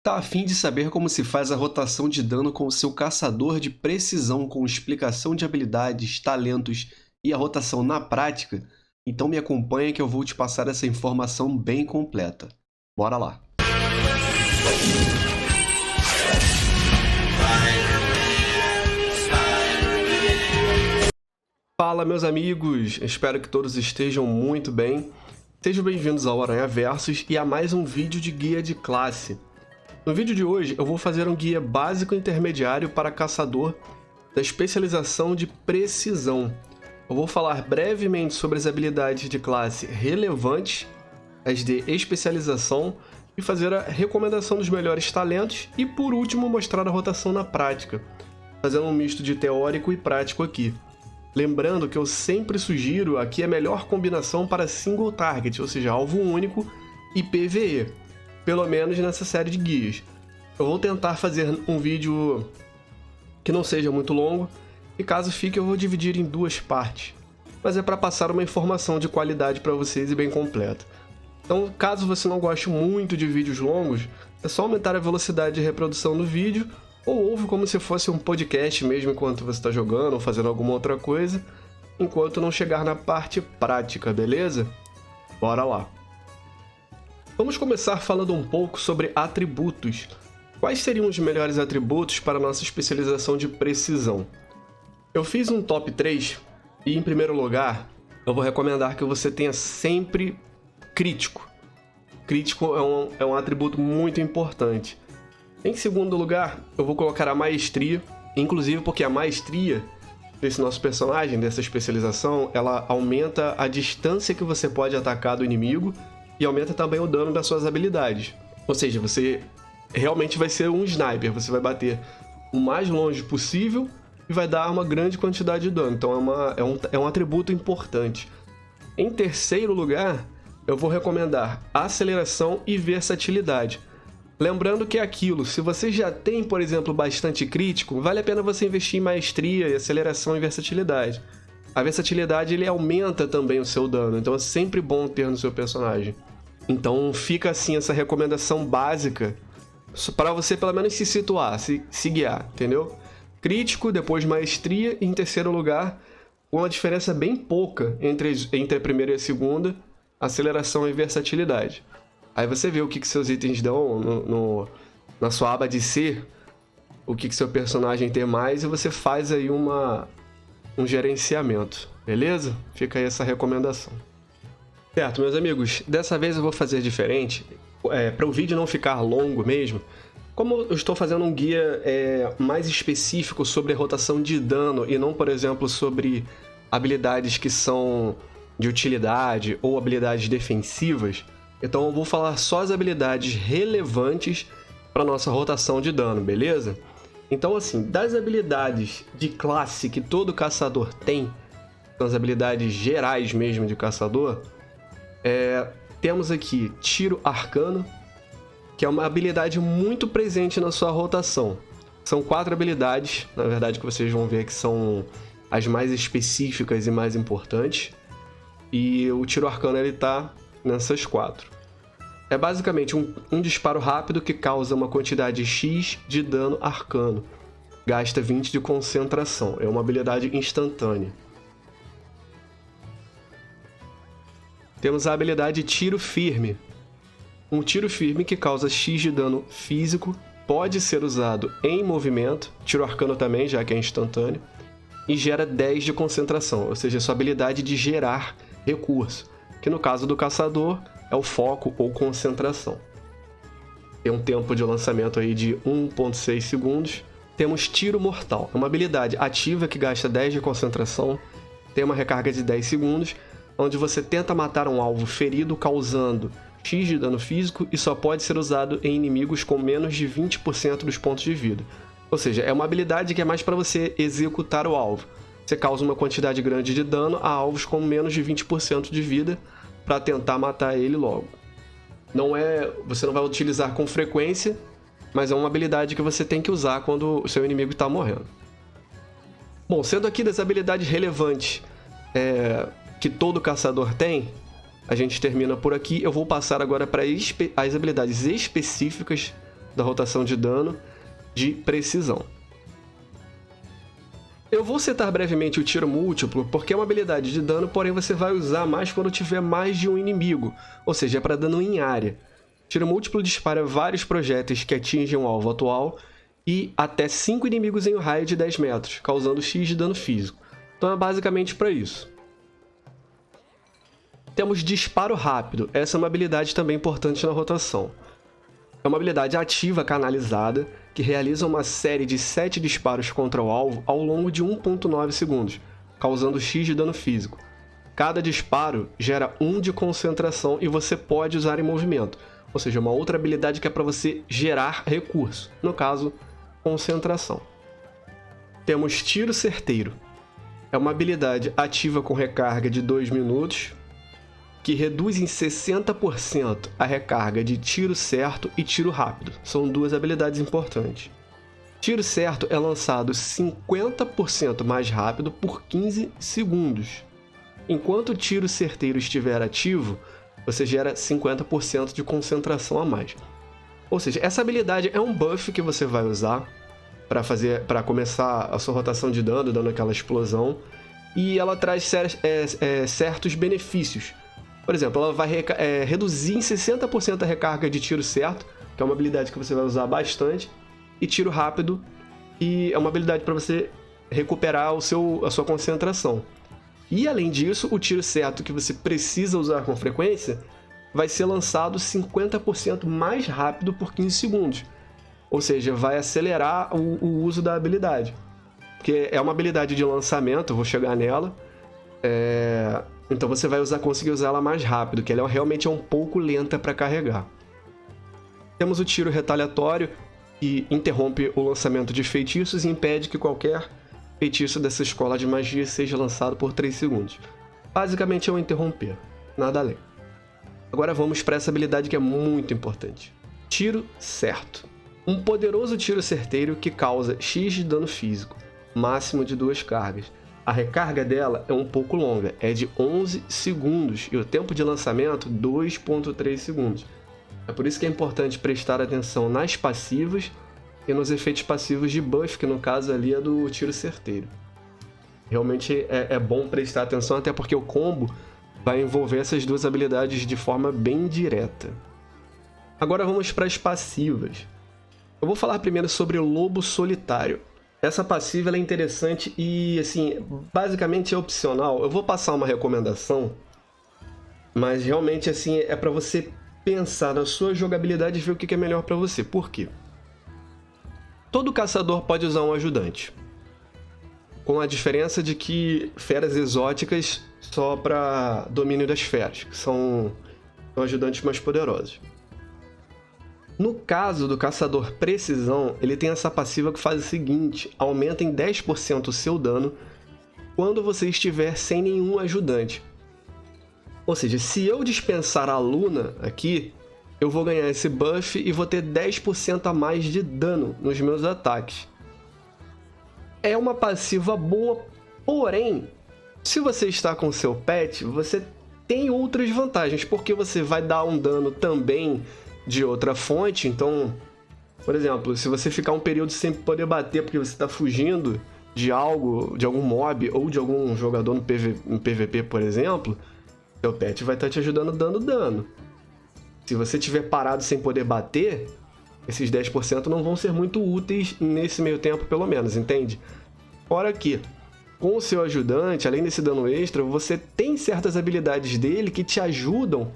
Tá a fim de saber como se faz a rotação de dano com o seu caçador de precisão com explicação de habilidades, talentos e a rotação na prática? Então me acompanha que eu vou te passar essa informação bem completa. Bora lá! Fala meus amigos, espero que todos estejam muito bem. Sejam bem-vindos ao Aranha Versus e a mais um vídeo de guia de classe. No vídeo de hoje eu vou fazer um guia básico intermediário para caçador da especialização de precisão. Eu vou falar brevemente sobre as habilidades de classe relevantes, as de especialização e fazer a recomendação dos melhores talentos e por último mostrar a rotação na prática, fazendo um misto de teórico e prático aqui. Lembrando que eu sempre sugiro aqui a melhor combinação para single target, ou seja, alvo único e PvE, pelo menos nessa série de guias. Eu vou tentar fazer um vídeo que não seja muito longo, e caso fique eu vou dividir em duas partes, mas é para passar uma informação de qualidade para vocês e bem completa. Então, caso você não goste muito de vídeos longos, é só aumentar a velocidade de reprodução do vídeo, ou ouve como se fosse um podcast mesmo enquanto você está jogando ou fazendo alguma outra coisa, enquanto não chegar na parte prática, beleza? Bora lá! Vamos começar falando um pouco sobre atributos. Quais seriam os melhores atributos para a nossa especialização de precisão? Eu fiz um top 3 e, em primeiro lugar, eu vou recomendar que você tenha sempre crítico. Crítico é um atributo muito importante. Em segundo lugar, eu vou colocar a maestria, inclusive porque a maestria desse nosso personagem, dessa especialização, ela aumenta a distância que você pode atacar do inimigo e aumenta também o dano das suas habilidades. Ou seja, você realmente vai ser um sniper, você vai bater o mais longe possível e vai dar uma grande quantidade de dano, então é um atributo importante. Em terceiro lugar, eu vou recomendar aceleração e versatilidade. Lembrando que é aquilo, se você já tem, por exemplo, bastante crítico, vale a pena você investir em maestria, aceleração e versatilidade. A versatilidade ele aumenta também o seu dano, então é sempre bom ter no seu personagem. Então fica assim essa recomendação básica para você pelo menos se situar, se guiar, entendeu? Crítico, depois maestria e em terceiro lugar, com uma diferença bem pouca entre a primeira e a segunda, aceleração e versatilidade. Aí você vê o que seus itens dão na sua aba de ser, o que seu personagem tem mais, e você faz aí um gerenciamento, beleza? Fica aí essa recomendação. Certo, meus amigos, dessa vez eu vou fazer diferente, para o vídeo não ficar longo mesmo. Como eu estou fazendo um guia mais específico sobre a rotação de dano e não, por exemplo, sobre habilidades que são de utilidade ou habilidades defensivas, então eu vou falar só as habilidades relevantes para nossa rotação de dano, beleza? Então assim, das habilidades de classe que todo caçador tem, são as habilidades gerais mesmo de caçador, temos aqui Tiro Arcano, que é uma habilidade muito presente na sua rotação. São 4 habilidades, na verdade, que vocês vão ver que são as mais específicas e mais importantes, e o Tiro Arcano ele tá nessas 4. É basicamente um disparo rápido que causa uma quantidade X de dano arcano. Gasta 20 de concentração. É uma habilidade instantânea. Temos a habilidade Tiro Firme. Um tiro firme que causa X de dano físico. Pode ser usado em movimento. Tiro arcano também, já que é instantâneo. E gera 10 de concentração. Ou seja, sua habilidade de gerar recurso. Que no caso do caçador é o foco ou concentração. Tem um tempo de lançamento aí de 1.6 segundos. Temos Tiro Mortal, é uma habilidade ativa que gasta 10 de concentração, tem uma recarga de 10 segundos, onde você tenta matar um alvo ferido causando X de dano físico e só pode ser usado em inimigos com menos de 20% dos pontos de vida. Ou seja, é uma habilidade que é mais para você executar o alvo. Você causa uma quantidade grande de dano a alvos com menos de 20% de vida, para tentar matar ele logo. Você não vai utilizar com frequência, mas é uma habilidade que você tem que usar quando o seu inimigo está morrendo. Bom, sendo aqui das habilidades relevantes que todo caçador tem, a gente termina por aqui. Eu vou passar agora para as habilidades específicas da rotação de dano de precisão. Eu vou citar brevemente o tiro múltiplo, porque é uma habilidade de dano, porém você vai usar mais quando tiver mais de um inimigo, ou seja, é para dano em área. Tiro múltiplo dispara vários projéteis que atingem o alvo atual e até 5 inimigos em um raio de 10 metros, causando X de dano físico. Então é basicamente para isso. Temos disparo rápido, essa é uma habilidade também importante na rotação. É uma habilidade ativa canalizada que realiza uma série de 7 disparos contra o alvo ao longo de 1.9 segundos, causando X de dano físico. Cada disparo gera 1 de concentração e você pode usar em movimento, ou seja, uma outra habilidade que é para você gerar recurso, no caso, concentração. Temos tiro certeiro. É uma habilidade ativa com recarga de 2 minutos, que reduz em 60% a recarga de tiro certo e tiro rápido. São duas habilidades importantes. Tiro certo é lançado 50% mais rápido por 15 segundos. Enquanto o tiro certeiro estiver ativo, você gera 50% de concentração a mais. Ou seja, essa habilidade é um buff que você vai usar para começar a sua rotação de dano, dando aquela explosão, e ela traz certos benefícios. Por exemplo, ela vai reduzir em 60% a recarga de tiro certo, que é uma habilidade que você vai usar bastante, e tiro rápido, e é uma habilidade para você recuperar a sua concentração. E além disso, o tiro certo que você precisa usar com frequência vai ser lançado 50% mais rápido por 15 segundos. Ou seja, vai acelerar o uso da habilidade. Porque é uma habilidade de lançamento, eu vou chegar nela. Então você vai conseguir usar ela mais rápido, que ela realmente é um pouco lenta para carregar. Temos o tiro retaliatório, que interrompe o lançamento de feitiços e impede que qualquer feitiço dessa escola de magia seja lançado por 3 segundos. Basicamente é um interromper, nada além. Agora vamos para essa habilidade que é muito importante. Tiro certo. Um poderoso tiro certeiro que causa X de dano físico, máximo de 2 cargas. A recarga dela é um pouco longa, é de 11 segundos e o tempo de lançamento 2.3 segundos. É por isso que é importante prestar atenção nas passivas e nos efeitos passivos de buff, que no caso ali é do tiro certeiro. Realmente é bom prestar atenção, até porque o combo vai envolver essas duas habilidades de forma bem direta. Agora vamos para as passivas. Eu vou falar primeiro sobre o Lobo Solitário. Essa passiva ela é interessante e, assim, basicamente é opcional. Eu vou passar uma recomendação, mas realmente, assim, é para você pensar na sua jogabilidade e ver o que é melhor para você. Por quê? Todo caçador pode usar um ajudante, com a diferença de que feras exóticas só para domínio das feras, que são ajudantes mais poderosos. No caso do caçador precisão, ele tem essa passiva que faz o seguinte: aumenta em 10% o seu dano quando você estiver sem nenhum ajudante. Ou seja, se eu dispensar a Luna aqui, eu vou ganhar esse buff e vou ter 10% a mais de dano nos meus ataques. É uma passiva boa, porém, se você está com seu pet, você tem outras vantagens, porque você vai dar um dano também de outra fonte. Então, por exemplo, se você ficar um período sem poder bater porque você está fugindo de algo, de algum mob ou de algum jogador no PVP, por exemplo, seu pet vai estar te ajudando dando dano. Se você estiver parado sem poder bater, esses 10% não vão ser muito úteis nesse meio tempo, pelo menos, entende? Fora que, com o seu ajudante, além desse dano extra, você tem certas habilidades dele que te ajudam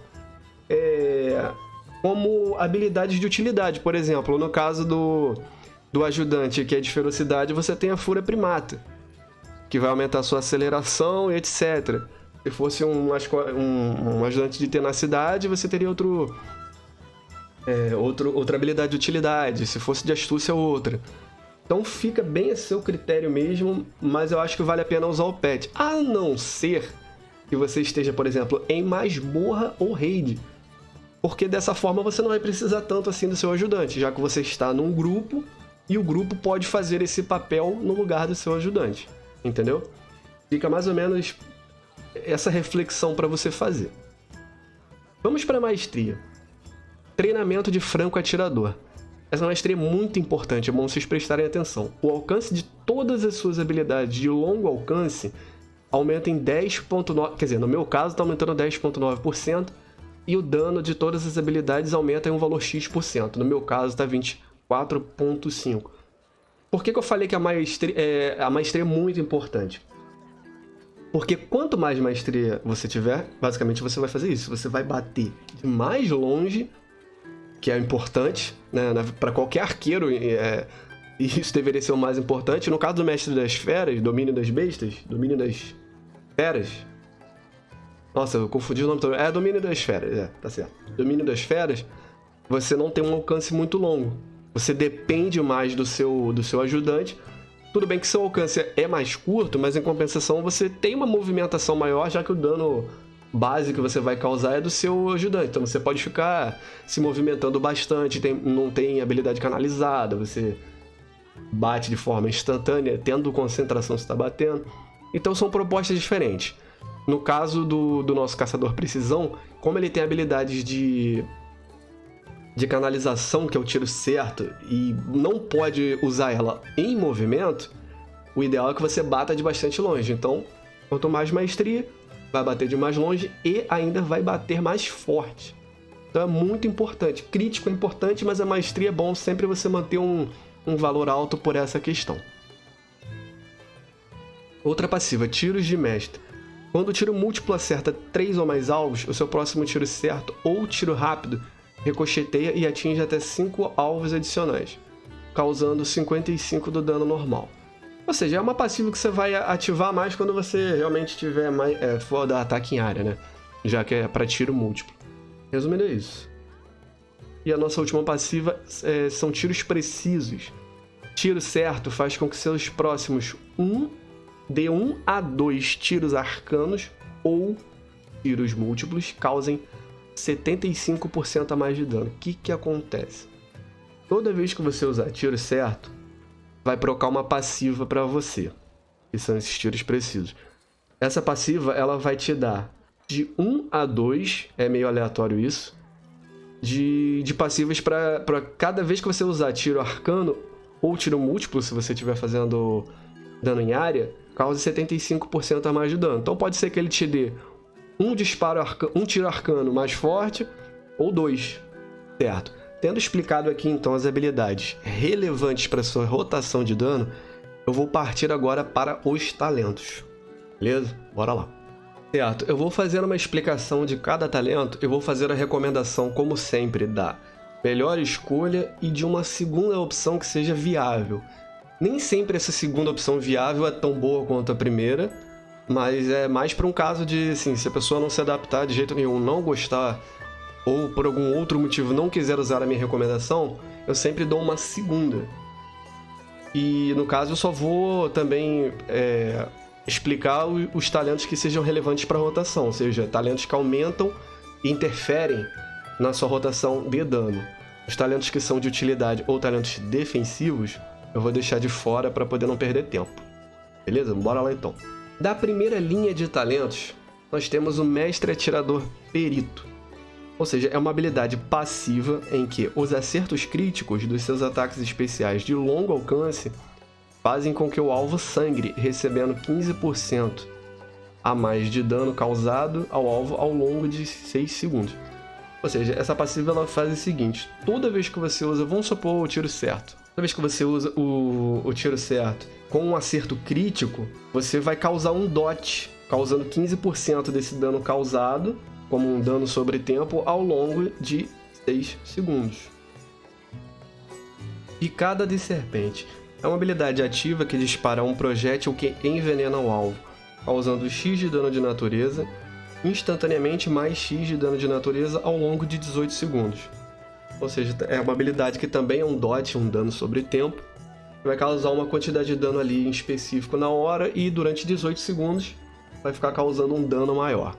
como habilidades de utilidade. Por exemplo, no caso do ajudante, que é de ferocidade, você tem a Fúria Primata, que vai aumentar a sua aceleração e etc. Se fosse um ajudante de tenacidade, você teria outra habilidade de utilidade. Se fosse de astúcia, outra. Então fica bem a seu critério mesmo, mas eu acho que vale a pena usar o pet. A não ser que você esteja, por exemplo, em masmorra ou raid. Porque dessa forma você não vai precisar tanto assim do seu ajudante, já que você está num grupo e o grupo pode fazer esse papel no lugar do seu ajudante. Entendeu? Fica mais ou menos essa reflexão para você fazer. Vamos para a maestria. Treinamento de franco atirador. Essa maestria é muito importante, é bom vocês prestarem atenção. O alcance de todas as suas habilidades de longo alcance aumenta em 10,9%, quer dizer, no meu caso está aumentando 10,9%, e o dano de todas as habilidades aumenta em um valor X%. No meu caso está 24,5%. Por que eu falei que a maestria é muito importante? Porque quanto mais maestria você tiver, basicamente você vai fazer isso. Você vai bater de mais longe, que é importante, né? Para qualquer arqueiro, isso deveria ser o mais importante. No caso do Mestre das Feras, Domínio das Bestas, Domínio das Feras... Nossa, eu confundi o nome todo. É Domínio das Feras, tá certo. Domínio das Feras, você não tem um alcance muito longo. Você depende mais do seu ajudante. Tudo bem que seu alcance é mais curto, mas em compensação você tem uma movimentação maior, já que o dano base que você vai causar é do seu ajudante. Então você pode ficar se movimentando bastante, não tem habilidade canalizada, você bate de forma instantânea, tendo concentração você está batendo. Então são propostas diferentes. No caso do nosso caçador precisão, como ele tem habilidades de canalização, que é o tiro certo, e não pode usar ela em movimento, o ideal é que você bata de bastante longe. Então, quanto mais maestria, vai bater de mais longe e ainda vai bater mais forte. Então é muito importante. Crítico é importante, mas a maestria é bom sempre você manter um valor alto por essa questão. Outra passiva, tiros de mestre. Quando o tiro múltiplo acerta 3 ou mais alvos, o seu próximo tiro certo ou tiro rápido ricocheteia e atinge até 5 alvos adicionais, causando 55 do dano normal. Ou seja, é uma passiva que você vai ativar mais quando você realmente tiver for dar ataque em área, né? Já que é para tiro múltiplo. Resumindo, é isso. E a nossa última passiva são tiros precisos. Tiro certo faz com que seus próximos de 1 a 2 tiros arcanos ou tiros múltiplos causem 75% a mais de dano. O que acontece? Toda vez que você usar tiro certo, vai procar uma passiva para você, que são esses tiros precisos. Essa passiva ela vai te dar de 1 a 2, é meio aleatório isso, de passivas para cada vez que você usar tiro arcano ou tiro múltiplo, se você estiver fazendo dano em área, cause 75% a mais de dano. Então pode ser que ele te dê um tiro arcano mais forte ou 2, certo? Tendo explicado aqui então as habilidades relevantes para sua rotação de dano, eu vou partir agora para os talentos. Beleza? Bora lá. Certo, eu vou fazer uma explicação de cada talento, eu vou fazer a recomendação, como sempre, da melhor escolha e de uma segunda opção que seja viável. Nem sempre essa segunda opção viável é tão boa quanto a primeira, mas é mais para um caso de, assim, se a pessoa não se adaptar de jeito nenhum, não gostar, ou por algum outro motivo não quiser usar a minha recomendação, eu sempre dou uma segunda. E no caso eu só vou também explicar os talentos que sejam relevantes para a rotação, ou seja, talentos que aumentam e interferem na sua rotação de dano. Os talentos que são de utilidade ou talentos defensivos, eu vou deixar de fora para poder não perder tempo. Beleza? Bora lá então. Da primeira linha de talentos, nós temos o Mestre Atirador Perito. Ou seja, é uma habilidade passiva em que os acertos críticos dos seus ataques especiais de longo alcance fazem com que o alvo sangre, recebendo 15% a mais de dano causado ao alvo ao longo de 6 segundos. Ou seja, essa passiva ela faz o seguinte: toda vez que você usa, vamos supor o tiro certo, toda vez que você usa o tiro certo com um acerto crítico, você vai causar um dot, causando 15% desse dano causado, como um dano sobre tempo, ao longo de 6 segundos. Picada de Serpente é uma habilidade ativa que dispara um projétil que envenena o alvo, causando X de dano de natureza, instantaneamente mais X de dano de natureza ao longo de 18 segundos. Ou seja, é uma habilidade que também é um dot, um dano sobre tempo, que vai causar uma quantidade de dano ali em específico na hora e durante 18 segundos vai ficar causando um dano maior.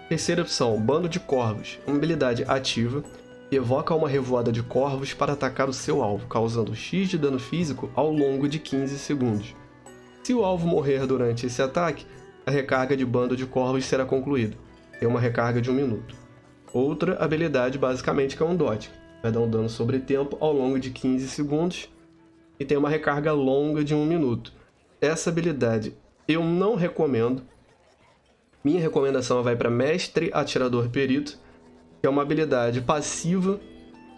Terceira opção, Bando de Corvos, uma habilidade ativa que evoca uma revoada de corvos para atacar o seu alvo, causando X de dano físico ao longo de 15 segundos. Se o alvo morrer durante esse ataque, a recarga de Bando de Corvos será concluída. Tem uma recarga de 1 minuto. Outra habilidade, basicamente, que é um dot. Vai dar um dano sobre tempo ao longo de 15 segundos. E tem uma recarga longa de 1 minuto. Essa habilidade eu não recomendo. Minha recomendação vai para Mestre Atirador Perito, que é uma habilidade passiva.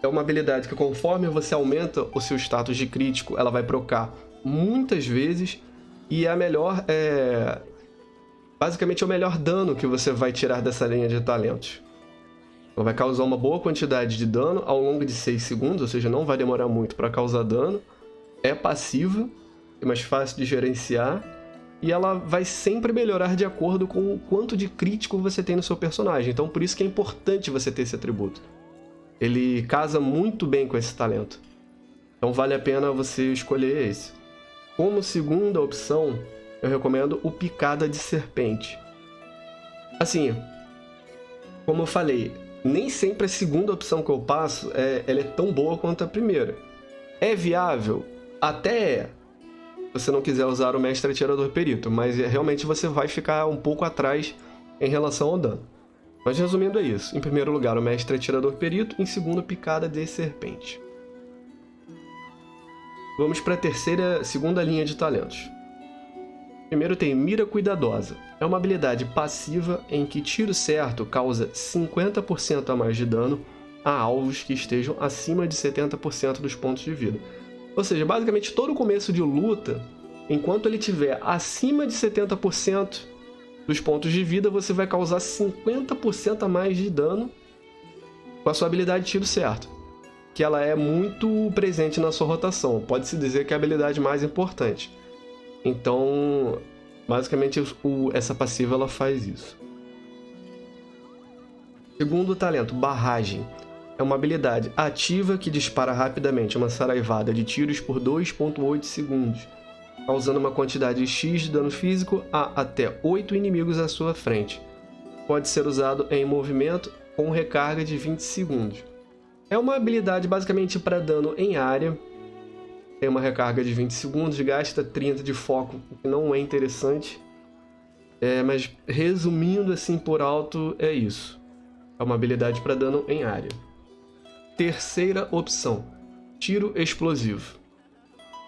É uma habilidade que, conforme você aumenta o seu status de crítico, ela vai procar muitas vezes. E é a melhor... Basicamente é o melhor dano que você vai tirar dessa linha de talentos. Ela vai causar uma boa quantidade de dano ao longo de 6 segundos, ou seja, não vai demorar muito para causar dano. É passiva, é mais fácil de gerenciar. E ela vai sempre melhorar de acordo com o quanto de crítico você tem no seu personagem. Então por isso que é importante você ter esse atributo. Ele casa muito bem com esse talento. Então vale a pena você escolher esse. Como segunda opção, eu recomendo o Picada de Serpente. Assim, como eu falei, nem sempre a segunda opção que eu passo ela é tão boa quanto a primeira. É viável? Até é. Se você não quiser usar o Mestre Atirador Perito, mas realmente você vai ficar um pouco atrás em relação ao dano. Mas resumindo é isso. Em primeiro lugar, o Mestre Atirador Perito. Em segundo, Picada de Serpente. Vamos para a segunda linha de talentos. Primeiro tem Mira Cuidadosa. É uma habilidade passiva em que tiro certo causa 50% a mais de dano a alvos que estejam acima de 70% dos pontos de vida. Ou seja, basicamente todo começo de luta, enquanto ele estiver acima de 70% dos pontos de vida, você vai causar 50% a mais de dano com a sua habilidade Tiro Certo, que ela é muito presente na sua rotação. Pode-se dizer que é a habilidade mais importante. Então, basicamente, essa passiva ela faz isso. Segundo talento, Barragem. É uma habilidade ativa que dispara rapidamente uma saraivada de tiros por 2,8 segundos, causando uma quantidade X de dano físico a até 8 inimigos à sua frente. Pode ser usado em movimento com recarga de 20 segundos. É uma habilidade basicamente para dano em área. Tem uma recarga de 20 segundos, gasta 30 de foco, o que não é interessante. Mas resumindo assim por alto, é isso. É uma habilidade para dano em área. Terceira opção, Tiro Explosivo.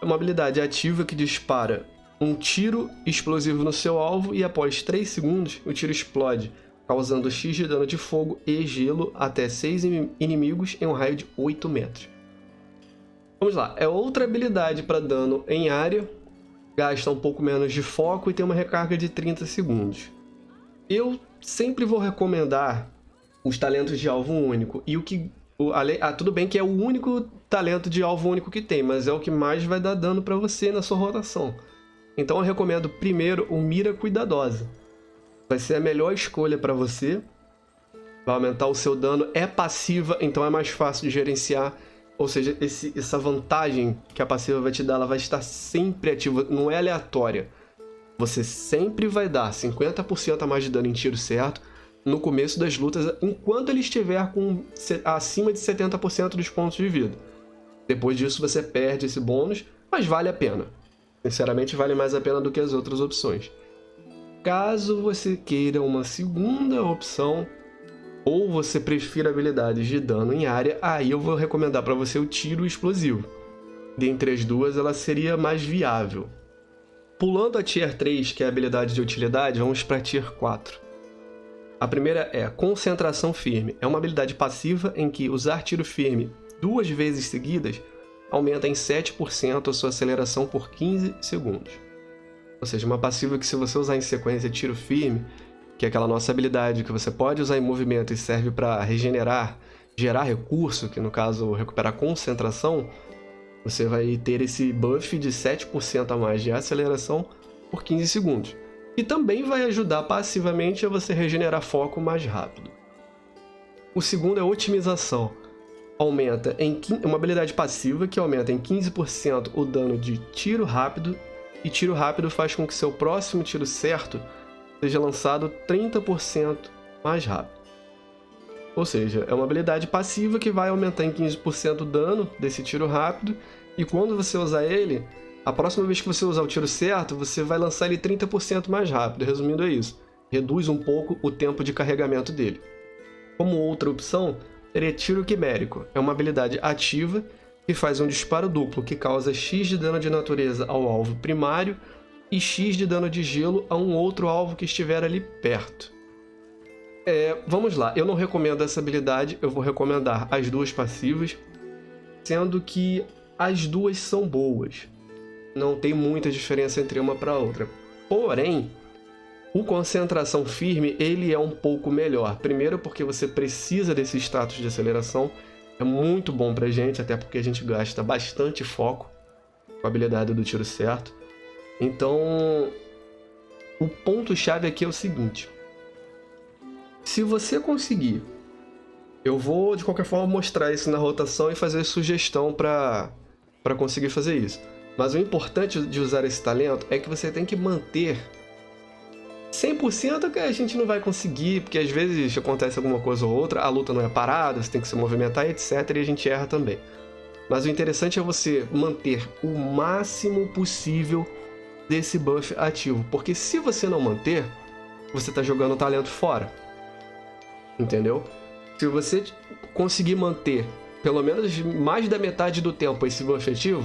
É uma habilidade ativa que dispara um tiro explosivo no seu alvo e após 3 segundos o tiro explode, causando X de dano de fogo e gelo até 6 inimigos em um raio de 8 metros. Vamos lá, é outra habilidade para dano em área, gasta um pouco menos de foco e tem uma recarga de 30 segundos. Eu sempre vou recomendar os talentos de alvo único e tudo bem que é o único talento de alvo único que tem, mas é o que mais vai dar dano para você na sua rotação. Então eu recomendo primeiro o Mira Cuidadosa. Vai ser a melhor escolha para você. Vai aumentar o seu dano, é passiva, então é mais fácil de gerenciar. Ou seja, essa vantagem que a passiva vai te dar, ela vai estar sempre ativa, não é aleatória. Você sempre vai dar 50% a mais de dano em tiro certo no começo das lutas, enquanto ele estiver acima de 70% dos pontos de vida. Depois disso você perde esse bônus, mas vale a pena. Sinceramente, vale mais a pena do que as outras opções. Caso você queira uma segunda opção, ou você prefira habilidades de dano em área, aí eu vou recomendar para você o Tiro Explosivo. Dentre as duas, ela seria mais viável. Pulando a Tier 3, que é a habilidade de utilidade, vamos para a Tier 4. A primeira é Concentração Firme. É uma habilidade passiva em que usar tiro firme 2 vezes seguidas aumenta em 7% a sua aceleração por 15 segundos. Ou seja, uma passiva que se você usar em sequência tiro firme, que é aquela nossa habilidade que você pode usar em movimento e serve para regenerar, gerar recurso, que no caso recuperar concentração, você vai ter esse buff de 7% a mais de aceleração por 15 segundos. E também vai ajudar passivamente a você regenerar foco mais rápido. O segundo é Otimização. Uma habilidade passiva que aumenta em 15% o dano de tiro rápido, e tiro rápido faz com que seu próximo tiro certo seja lançado 30% mais rápido. Ou seja, é uma habilidade passiva que vai aumentar em 15% o dano desse tiro rápido, e quando você usar ele, a próxima vez que você usar o tiro certo, você vai lançar ele 30% mais rápido. Resumindo, é isso. Reduz um pouco o tempo de carregamento dele. Como outra opção, teria Tiro Quimérico. É uma habilidade ativa que faz um disparo duplo, que causa X de dano de natureza ao alvo primário e X de dano de gelo a um outro alvo que estiver ali perto. Vamos lá, eu não recomendo essa habilidade, eu vou recomendar as duas passivas, sendo que as duas são boas. Não tem muita diferença entre uma para outra. Porém, o Concentração Firme ele é um pouco melhor. Primeiro porque você precisa desse status de aceleração. É muito bom pra gente, até porque a gente gasta bastante foco com a habilidade do tiro certo. Então, o ponto-chave aqui é o seguinte. Se você conseguir, eu vou de qualquer forma mostrar isso na rotação e fazer sugestão para conseguir fazer isso. Mas o importante de usar esse talento é que você tem que manter 100% que a gente não vai conseguir, porque às vezes acontece alguma coisa ou outra, a luta não é parada, você tem que se movimentar, etc, e a gente erra também. Mas o interessante é você manter o máximo possível desse buff ativo, porque se você não manter, você está jogando o talento fora. Entendeu? Se você conseguir manter pelo menos mais da metade do tempo esse buff ativo,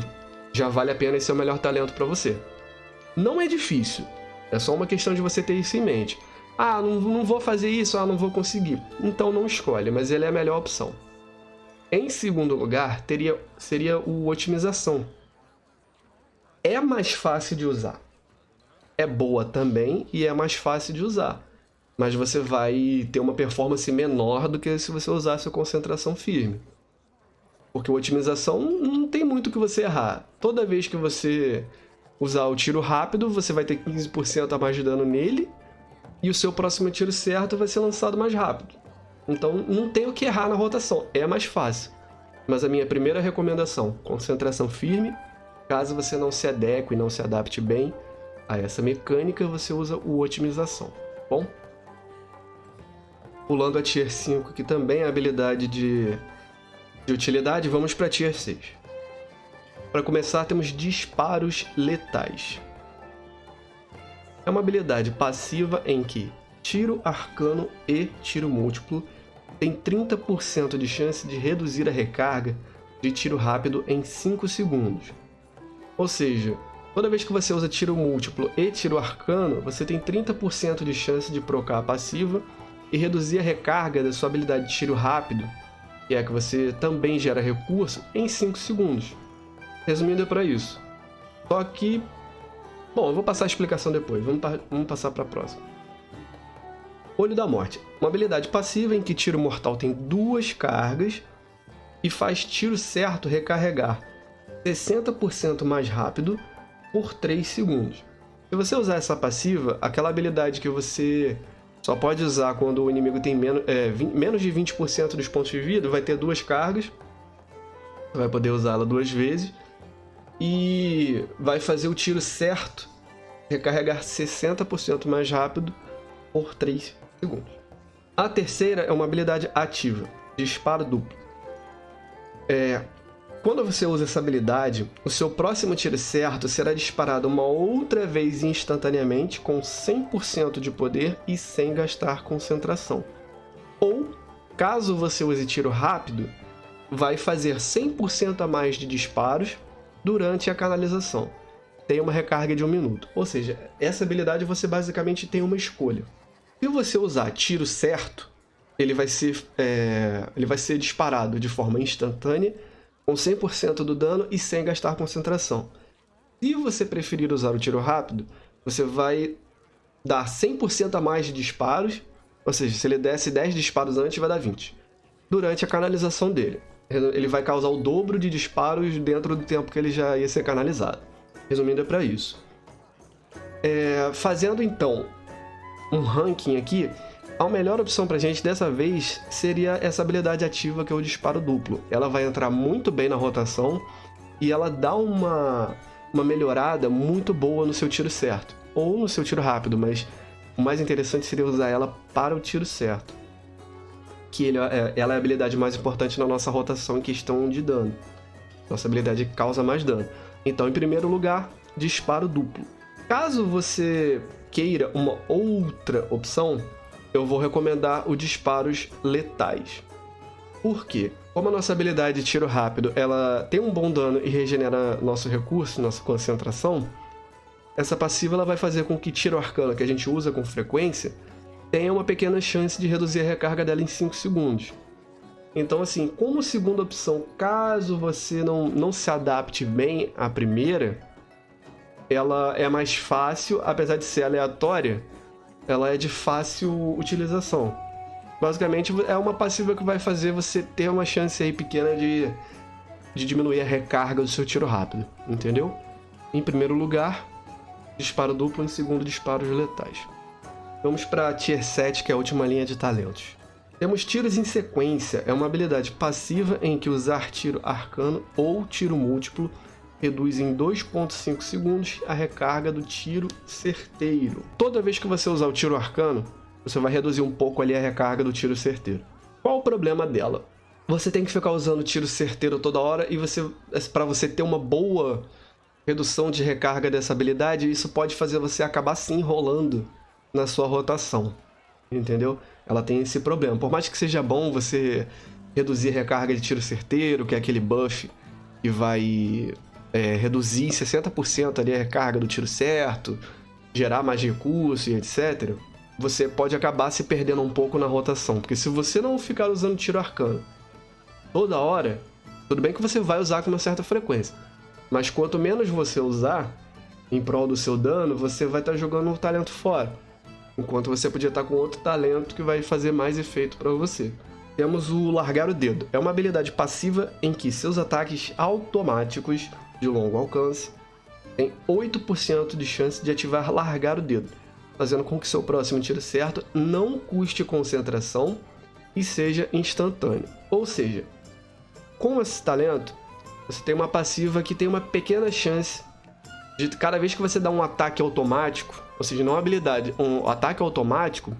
já vale a pena esse é o melhor talento para você. Não é difícil, é só uma questão de você ter isso em mente. Ah, não vou fazer isso, não vou conseguir. Então não escolhe, mas ele é a melhor opção. Em segundo lugar, seria o Otimização. É mais fácil de usar. É boa também e é mais fácil de usar. Mas você vai ter uma performance menor do que se você usasse a Concentração Firme. Porque a Otimização não tem muito o que você errar. Toda vez que você usar o tiro rápido, você vai ter 15% a mais de dano nele, e o seu próximo tiro certo vai ser lançado mais rápido. Então não tem o que errar na rotação, é mais fácil. Mas a minha primeira recomendação, Concentração Firme. Caso você não se adeque e não se adapte bem a essa mecânica, você usa o Otimização, bom? Pulando a Tier 5, que também é habilidade de utilidade, vamos para a Tier 6. Para começar, temos Disparos Letais. É uma habilidade passiva em que Tiro Arcano e Tiro Múltiplo tem 30% de chance de reduzir a recarga de tiro rápido em 5 segundos. Ou seja, toda vez que você usa Tiro Múltiplo e Tiro Arcano, você tem 30% de chance de procar a passiva e reduzir a recarga da sua habilidade de tiro rápido, que é que você também gera recurso, em 5 segundos. Resumindo, é para isso. Só que... Bom, eu vou passar a explicação depois. Vamos passar para a próxima. Olho da Morte. Uma habilidade passiva em que tiro mortal tem 2 cargas e faz tiro certo recarregar 60% mais rápido por 3 segundos. Se você usar essa passiva, aquela habilidade que você só pode usar quando o inimigo tem menos de 20% dos pontos de vida, vai ter 2 cargas. Você vai poder usá-la 2 vezes. E vai fazer o tiro certo recarregar 60% mais rápido por 3 segundos. A terceira é uma habilidade ativa, Disparo Duplo. Quando você usa essa habilidade, o seu próximo tiro certo será disparado uma outra vez instantaneamente com 100% de poder e sem gastar concentração. Ou, caso você use tiro rápido, vai fazer 100% a mais de disparos durante a canalização. Tem uma recarga de 1 minuto. Ou seja, essa habilidade você basicamente tem uma escolha. Se você usar tiro certo, ele vai ser disparado de forma instantânea, com 100% do dano e sem gastar concentração. Se você preferir usar o tiro rápido, você vai dar 100% a mais de disparos, ou seja, se ele desse 10 disparos antes, vai dar 20. Durante a canalização dele. Ele vai causar o dobro de disparos dentro do tempo que ele já ia ser canalizado. Resumindo, é para isso. Fazendo então um ranking aqui, a melhor opção pra gente dessa vez seria essa habilidade ativa que é o Disparo Duplo. Ela vai entrar muito bem na rotação e ela dá uma melhorada muito boa no seu tiro certo. Ou no seu tiro rápido, mas o mais interessante seria usar ela para o tiro certo. Que ela é a habilidade mais importante na nossa rotação em questão de dano. Nossa habilidade causa mais dano. Então, em primeiro lugar, Disparo Duplo. Caso você queira uma outra opção, eu vou recomendar o Disparos Letais. Por quê? Como a nossa habilidade de tiro rápido, ela tem um bom dano e regenera nosso recurso, nossa concentração, essa passiva ela vai fazer com que tiro arcano, que a gente usa com frequência, tenha uma pequena chance de reduzir a recarga dela em 5 segundos. Então, assim, como segunda opção, caso você não se adapte bem à primeira, ela é mais fácil, apesar de ser aleatória, ela é de fácil utilização. Basicamente, é uma passiva que vai fazer você ter uma chance aí pequena de diminuir a recarga do seu tiro rápido, entendeu? Em primeiro lugar, disparo duplo, em segundo, disparos letais. Vamos para Tier 7, que é a última linha de talentos. Temos tiros em sequência, é uma habilidade passiva em que usar tiro arcano ou tiro múltiplo reduz em 2,5 segundos a recarga do tiro certeiro. Toda vez que você usar o tiro arcano, você vai reduzir um pouco ali a recarga do tiro certeiro. Qual o problema dela? Você tem que ficar usando tiro certeiro toda hora e para você ter uma boa redução de recarga dessa habilidade, isso pode fazer você acabar se enrolando na sua rotação, entendeu? Ela tem esse problema. Por mais que seja bom você reduzir a recarga de tiro certeiro, que é aquele buff que vai reduzir em 60% ali a recarga do tiro certo, gerar mais recurso e etc., você pode acabar se perdendo um pouco na rotação. Porque se você não ficar usando tiro arcano toda hora, tudo bem que você vai usar com uma certa frequência, mas quanto menos você usar em prol do seu dano, você vai estar jogando um talento fora, enquanto você podia estar com outro talento que vai fazer mais efeito para você. Temos o Largar o Dedo. É uma habilidade passiva em que seus ataques automáticos de longo alcance têm 8% de chance de ativar Largar o Dedo, fazendo com que seu próximo tiro certo não custe concentração e seja instantâneo. Ou seja, com esse talento, você tem uma passiva que tem uma pequena chance de cada vez que você dá um ataque automático, ou seja, não uma habilidade, um ataque automático,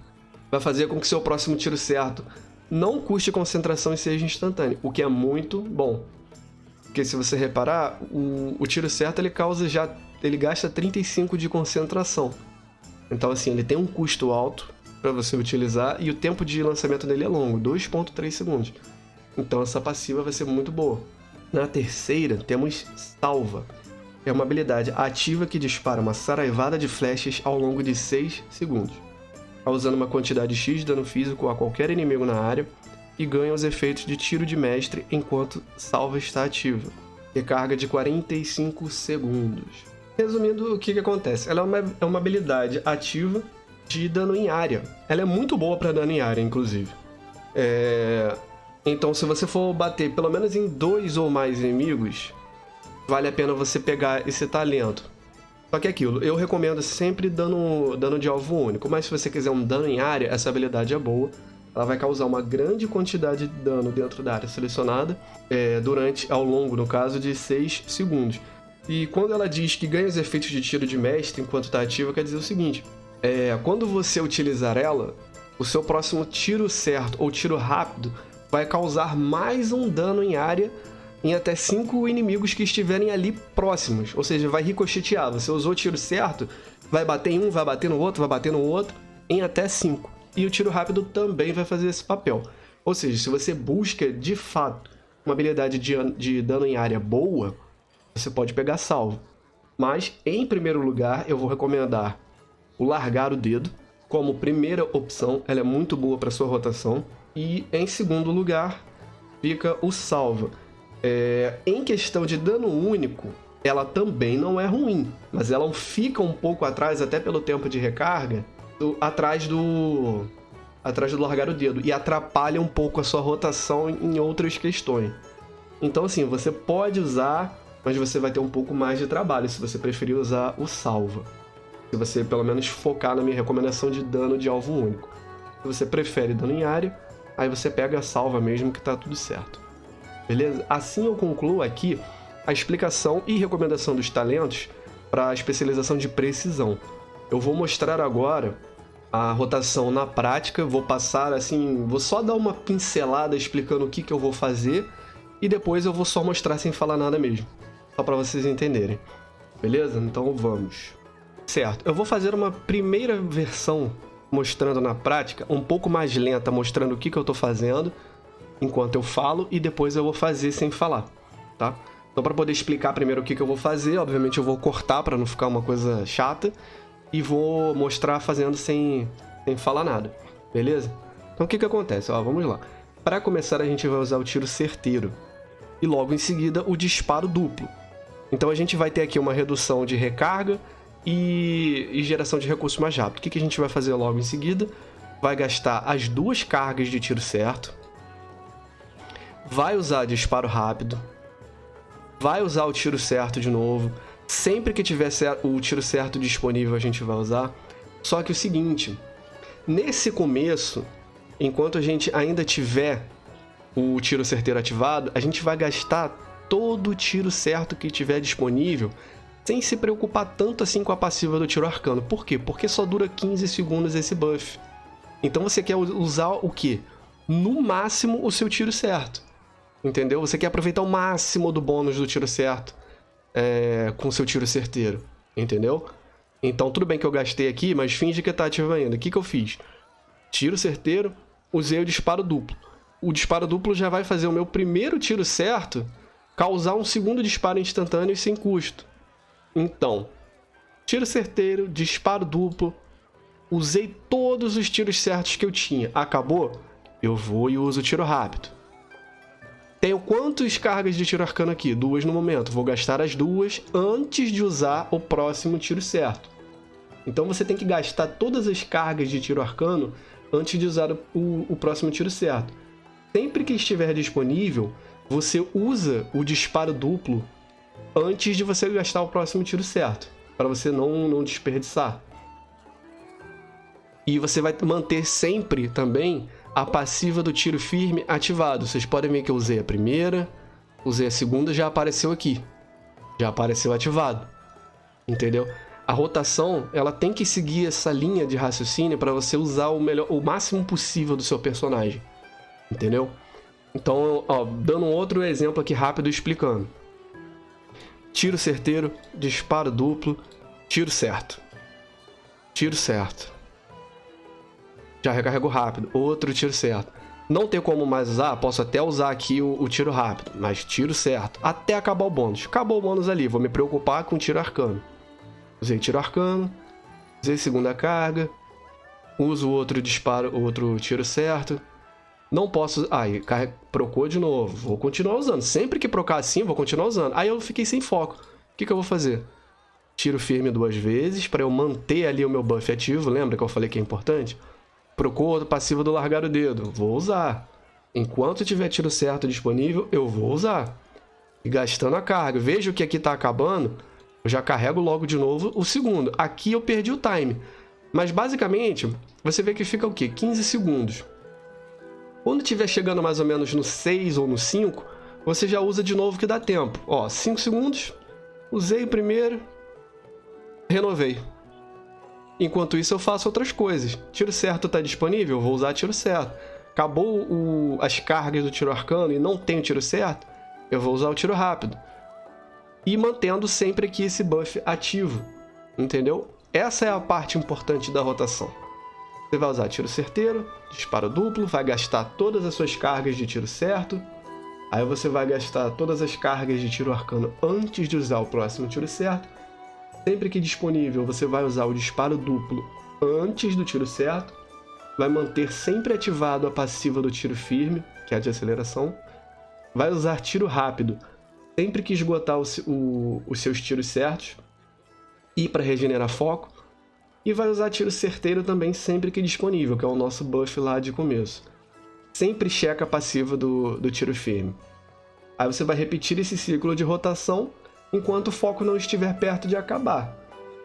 vai fazer com que seu próximo tiro certo não custe concentração e seja instantâneo, o que é muito bom. Porque se você reparar, o tiro certo ele gasta 35 de concentração. Então, assim, ele tem um custo alto para você utilizar e o tempo de lançamento dele é longo, 2,3 segundos. Então, essa passiva vai ser muito boa. Na terceira, temos Salva. É uma habilidade ativa que dispara uma saraivada de flechas ao longo de 6 segundos, causando uma quantidade X de dano físico a qualquer inimigo na área e ganha os efeitos de tiro de mestre enquanto Salva está ativa. Recarga de 45 segundos. Resumindo, o que acontece? Ela é uma habilidade ativa de dano em área. Ela é muito boa para dano em área, inclusive. Então, se você for bater pelo menos em 2 ou mais inimigos, vale a pena você pegar esse talento. Só que é aquilo, eu recomendo sempre dano de alvo único, mas se você quiser um dano em área, essa habilidade é boa. Ela vai causar uma grande quantidade de dano dentro da área selecionada, ao longo, no caso, de 6 segundos. E quando ela diz que ganha os efeitos de tiro de mestre enquanto está ativa, quer dizer o seguinte: quando você utilizar ela, o seu próximo tiro certo ou tiro rápido vai causar mais um dano em área em até 5 inimigos que estiverem ali próximos. Ou seja, vai ricochetear. Você usou o tiro certo, vai bater em um, vai bater no outro, vai bater no outro, em até 5. E o tiro rápido também vai fazer esse papel. Ou seja, se você busca, de fato, uma habilidade de dano em área boa, você pode pegar Salvo. Mas, em primeiro lugar, eu vou recomendar o Largar o Dedo como primeira opção. Ela é muito boa para sua rotação. E, em segundo lugar, fica o Salva. Em questão de dano único, ela também não é ruim, mas ela fica um pouco atrás, até pelo tempo de recarga, atrás do Largar o Dedo, e atrapalha um pouco a sua rotação em outras questões. Então, assim, você pode usar, mas você vai ter um pouco mais de trabalho se você preferir usar o Salva. Se você, pelo menos, focar na minha recomendação de dano de alvo único. Se você prefere dano em área, aí você pega a Salva mesmo, que tá tudo certo. Beleza? Assim eu concluo aqui a explicação e recomendação dos talentos para a especialização de precisão. Eu vou mostrar agora a rotação na prática, vou passar assim, vou só dar uma pincelada explicando o que eu vou fazer e depois eu vou só mostrar sem falar nada mesmo, só para vocês entenderem. Beleza? Então vamos. Certo, eu vou fazer uma primeira versão mostrando na prática, um pouco mais lenta, mostrando o que eu estou fazendo. enquanto eu falo e depois eu vou fazer sem falar, tá? Então, para poder explicar primeiro o que eu vou fazer, obviamente eu vou cortar para não ficar uma coisa chata e vou mostrar fazendo sem falar nada, beleza? Então, o que acontece? Ó, vamos lá. Para começar, a gente vai usar o tiro certeiro e logo em seguida o disparo duplo. Então, a gente vai ter aqui uma redução de recarga e geração de recursos mais rápido. O que a gente vai fazer logo em seguida? Vai gastar as 2 cargas de tiro certo, vai usar disparo rápido, vai usar o tiro certo de novo. Sempre que tiver o tiro certo disponível, a gente vai usar. Só que o seguinte, nesse começo, enquanto a gente ainda tiver o tiro certeiro ativado, a gente vai gastar todo o tiro certo que tiver disponível, sem se preocupar tanto assim com a passiva do tiro arcano. Por quê? Porque só dura 15 segundos esse buff. Então você quer usar o quê? No máximo o seu tiro certo. Entendeu? Você quer aproveitar o máximo do bônus do tiro certo com o seu tiro certeiro. Entendeu? Então tudo bem que eu gastei aqui, mas finge que tá ativo ainda. O que eu fiz? Tiro certeiro, usei o disparo duplo. O disparo duplo já vai fazer o meu primeiro tiro certo causar um segundo disparo instantâneo e sem custo. Então, tiro certeiro, disparo duplo, usei todos os tiros certos que eu tinha. Acabou? Eu vou e uso o tiro rápido. Tenho quantas cargas de tiro arcano aqui? 2 no momento. Vou gastar as 2 antes de usar o próximo tiro certo. Então você tem que gastar todas as cargas de tiro arcano antes de usar o próximo tiro certo. Sempre que estiver disponível, você usa o disparo duplo antes de você gastar o próximo tiro certo, para você não desperdiçar. E você vai manter sempre também a passiva do tiro firme ativado. Vocês podem ver que eu usei a primeira, usei a segunda, já apareceu aqui. Já apareceu ativado. Entendeu? A rotação, ela tem que seguir essa linha de raciocínio para você usar o máximo possível do seu personagem. Entendeu? Então, ó, dando um outro exemplo aqui rápido explicando. Tiro certeiro, disparo duplo, tiro certo. Tiro certo. Já recarrego rápido, outro tiro certo. Não tem como mais usar, posso até usar aqui o tiro rápido, mas tiro certo, até acabar o bônus. Acabou o bônus ali, vou me preocupar com o tiro arcano. Usei tiro arcano, usei segunda carga, uso outro disparo, outro tiro certo. Não posso... Aí, procou de novo, vou continuar usando. Sempre que procar assim, vou continuar usando. Aí eu fiquei sem foco. O que eu vou fazer? Tiro firme 2 vezes, para eu manter ali o meu buff ativo. Lembra que eu falei que é importante? Procurou passivo do largar o dedo, vou usar. Enquanto tiver tiro certo disponível, eu vou usar. E gastando a carga. Vejo que aqui está acabando, eu já carrego logo de novo o segundo. Aqui eu perdi o time. Mas basicamente, você vê que fica o quê? 15 segundos. Quando estiver chegando mais ou menos no 6 ou no 5, você já usa de novo que dá tempo. Ó, 5 segundos, usei o primeiro, renovei. Enquanto isso eu faço outras coisas. Tiro certo está disponível? Eu vou usar tiro certo. Acabou as cargas do tiro arcano e não tem tiro certo? Eu vou usar o tiro rápido. E mantendo sempre aqui esse buff ativo. Entendeu? Essa é a parte importante da rotação. Você vai usar tiro certeiro, disparo duplo, vai gastar todas as suas cargas de tiro certo. Aí você vai gastar todas as cargas de tiro arcano antes de usar o próximo tiro certo. Sempre que disponível, você vai usar o disparo duplo antes do tiro certo. Vai manter sempre ativado a passiva do tiro firme, que é a de aceleração. Vai usar tiro rápido sempre que esgotar os seus tiros certos. E para regenerar foco. E vai usar tiro certeiro também sempre que disponível, que é o nosso buff lá de começo. Sempre checa a passiva do tiro firme. Aí você vai repetir esse ciclo de rotação enquanto o foco não estiver perto de acabar.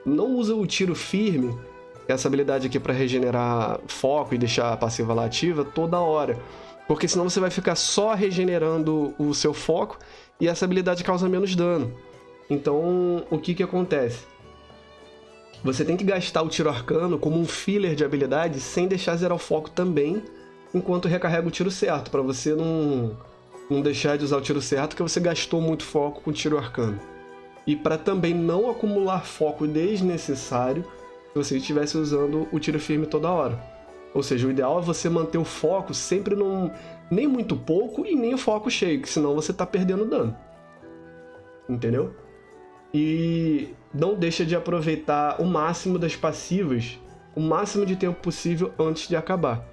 Não usa o tiro firme, essa habilidade aqui para regenerar foco e deixar a passiva lá ativa toda hora, porque senão você vai ficar só regenerando o seu foco e essa habilidade causa menos dano. Então, o que acontece? Você tem que gastar o tiro arcano como um filler de habilidade sem deixar zerar o foco também, enquanto recarrega o tiro certo, para você não deixar de usar o tiro certo, porque você gastou muito foco com o tiro arcano. E para também não acumular foco desnecessário se você estivesse usando o tiro firme toda hora. Ou seja, o ideal é você manter o foco sempre nem muito pouco e nem o foco cheio, que senão você tá perdendo dano. Entendeu? E não deixa de aproveitar o máximo das passivas, o máximo de tempo possível antes de acabar.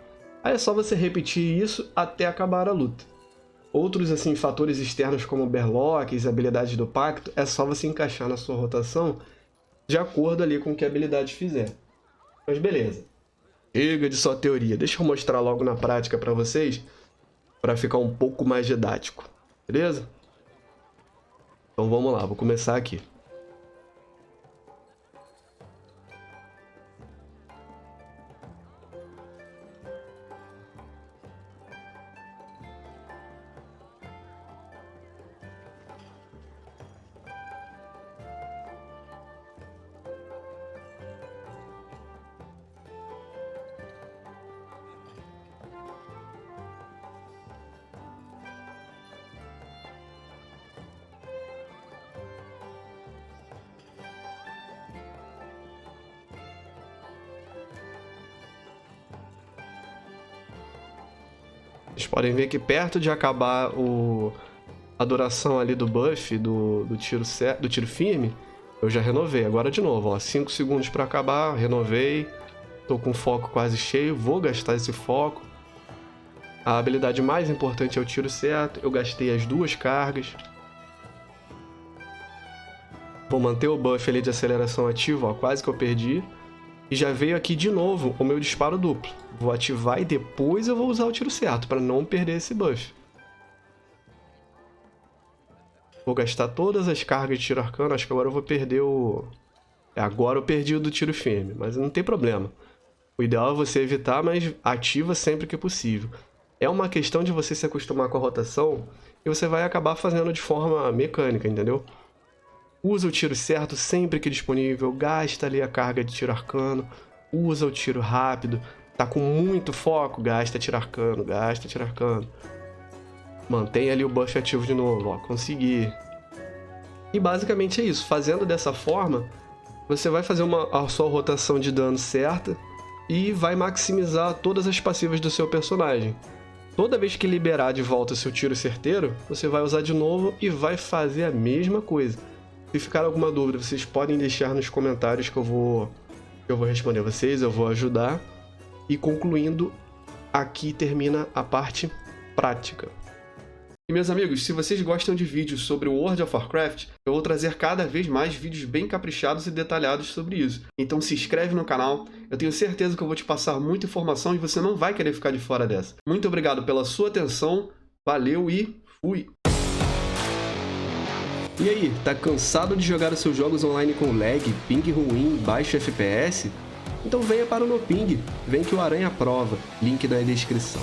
Aí é só você repetir isso até acabar a luta. Outros assim, fatores externos como berlocks, habilidades do pacto, é só você encaixar na sua rotação de acordo ali com o que a habilidade fizer. Mas beleza. Chega de só teoria. Deixa eu mostrar logo na prática para vocês, para ficar um pouco mais didático. Beleza? Então vamos lá, vou começar aqui. Vocês podem ver que perto de acabar a duração ali do buff, do tiro firme, eu já renovei. Agora de novo, ó, 5 segundos para acabar, renovei. Tô com o foco quase cheio, vou gastar esse foco. A habilidade mais importante é o tiro certo, eu gastei as 2 cargas. Vou manter o buff ali de aceleração ativo, ó, quase que eu perdi. E já veio aqui de novo o meu disparo duplo. Vou ativar e depois eu vou usar o tiro certo, para não perder esse buff. Vou gastar todas as cargas de tiro arcano, acho que agora eu vou perder o... agora eu perdi o do tiro firme, mas não tem problema. O ideal é você evitar, mas ativa sempre que possível. É uma questão de você se acostumar com a rotação e você vai acabar fazendo de forma mecânica, entendeu? Usa o tiro certo sempre que disponível, gasta ali a carga de tiro arcano, usa o tiro rápido, tá com muito foco, gasta tiro arcano, gasta tiro arcano. Mantém ali o buff ativo de novo, ó, consegui. E basicamente é isso, fazendo dessa forma, você vai fazer a sua rotação de dano certa e vai maximizar todas as passivas do seu personagem. Toda vez que liberar de volta seu tiro certeiro, você vai usar de novo e vai fazer a mesma coisa. Se ficar alguma dúvida, vocês podem deixar nos comentários que eu vou responder vocês, eu vou ajudar. E concluindo, aqui termina a parte prática. E meus amigos, se vocês gostam de vídeos sobre o World of Warcraft, eu vou trazer cada vez mais vídeos bem caprichados e detalhados sobre isso. Então se inscreve no canal, eu tenho certeza que eu vou te passar muita informação e você não vai querer ficar de fora dessa. Muito obrigado pela sua atenção, valeu e fui! E aí, tá cansado de jogar os seus jogos online com lag, ping ruim, baixo FPS? Então venha para o NoPing, vem que o Aranha aprova, link na descrição.